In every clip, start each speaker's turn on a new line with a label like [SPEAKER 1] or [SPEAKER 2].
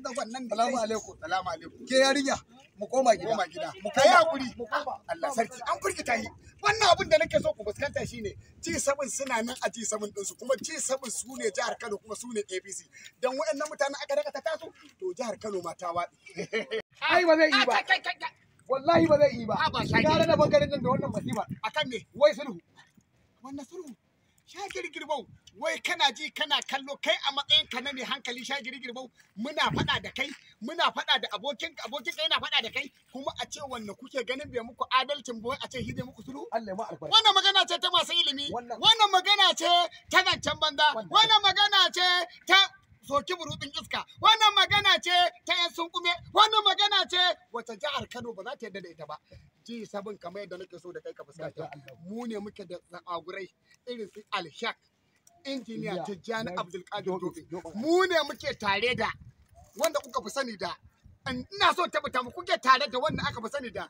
[SPEAKER 1] zagon nan.
[SPEAKER 2] Salamu alaikum.
[SPEAKER 1] Salamu alaikum.
[SPEAKER 2] Ke yarinya mu koma gida.
[SPEAKER 1] Mu kai hakuri. Allah sarki an firgita yi. Wannan abin da nake so ku fuskanta shine G7 suna nan a G7 ɗinsu kuma G7 su ne jihar Kano kuma su ne APC. Dan waɗannan mutanen aka daga ta taso to jihar Kano ma ta waɗi.
[SPEAKER 2] Ai ba zai yi ba. Wallahi ba zai yi ba. Gara da bangaren nan da wannan masifa.
[SPEAKER 1] Akan ne?
[SPEAKER 2] Wai sulhu.
[SPEAKER 1] Wannan sulhu. Shagiri girbau wai kana ji kana kallo kai a matsayin ka na mai hankali shagiri girbau muna faɗa da kai muna faɗa da abokin kai yana faɗa da kai kuma a ce wannan kuke ganin bai muku adalcin boy a ce hide muku sulhu.
[SPEAKER 2] Allah ma alfarma.
[SPEAKER 1] Wannan magana ce ta masu ilimi wannan magana ce ta zancen banza wannan magana ce ta soki burutun iska wannan magana ce ta yan sunkume wannan magana ce wata jihar Kano ba za ta yarda da ita ba. G7 kamar yadda nake so da kai ka fuskanta mu ne muke da zakagurai irin su Alshak injiniya Tijjani Abdulkadir Dobe mu ne muke tare da wanda kuka fi sani da ina so tabbata mu kuke tare da wanda aka fi sani da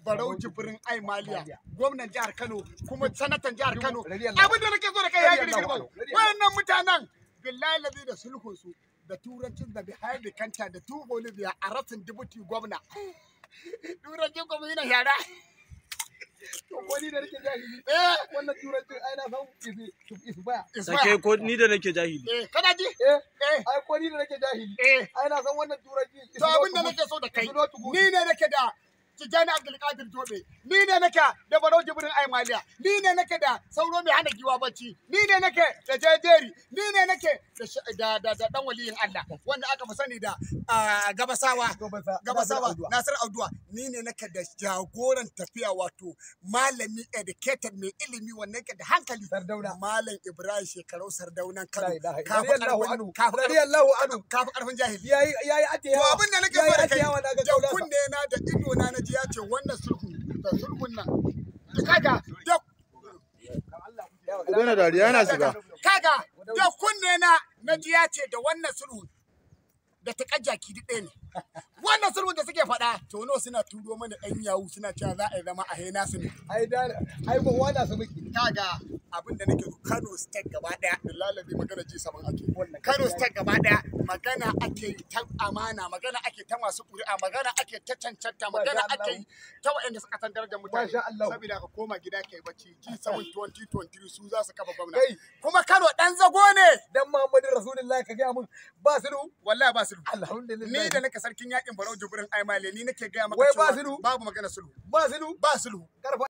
[SPEAKER 1] Barau Jibrin Ai Maliya gwamnan jihar Kano kuma sanatan jihar Kano abin da nake so da kai ya girgirba wannan mutanen billahi lazi da sulhun su da turancin da behind the counter da tu Bolivia a rasin deputy gwamna turancin kuma yana yara
[SPEAKER 2] Wani da nake jahili. Wannan turancin ai na san isbaya.
[SPEAKER 3] Sake ko ni da nake jahili.
[SPEAKER 1] Kana ji?
[SPEAKER 2] Ai ko ni da nake jahili. Ai na san wannan turancin.
[SPEAKER 1] To abin da nake so da kai. Ni ne nake da Tijjani Abdulkadir Dobe, ni ne nake da Barau Jibrin Ai Maliya, ni ne nake da Sauro Mai Hana Giwa Bacci, ni ne nake da Jejeri, ni ne nake da dan waliyin Allah, wanda aka fi sani da Gabasawa Nasir Auduwa, ni ne nake da jagoran tafiya wato malami educated mai ilimi wanda yake da hankali
[SPEAKER 2] Sardauna
[SPEAKER 1] Malam Ibrahim Shekarau Sardaunan Kano kafi karfin jahili
[SPEAKER 2] yayi ate yawa.
[SPEAKER 1] To abin da nake so da kai da kunne na da ido na ji ya ce wannan sulhun nan kaga da
[SPEAKER 3] Gona dariya yana shiga.
[SPEAKER 1] Kaga da kunne na ji ya ce da wannan sulhu da ta kajaki duk ɗaya ne. Wannan sulhun da suke faɗa to no suna turo mana ɗan yawu suna cewa za a yi zama a hena su ne.
[SPEAKER 2] Ai ba wada su miki.
[SPEAKER 1] Kaga abin da nake Kano State gaba ɗaya lalabi magana G7 ake. Kano State gaba ɗaya magana ake yi ta amana magana ake ta masu ƙuri'a magana ake ta cancanta magana ake yi ta waɗanda suka san darajar mutane. Saboda ka koma gida kai bacci G7 2023 su za su kafa gwamna. Kuma Kano ɗan zago ne.
[SPEAKER 2] Dan Muhammadu Rasulullahi ka gaya mun ba sulhu.
[SPEAKER 1] Wallahi ba sulhu.
[SPEAKER 2] Alhamdulillah.
[SPEAKER 1] Ni da nake sarkin yakin Barau Jibrin Ai Maliya ni nake gaya maka
[SPEAKER 2] cewa babu
[SPEAKER 1] magana sulhu.
[SPEAKER 2] Ba sulhu.
[SPEAKER 1] Ba sulhu.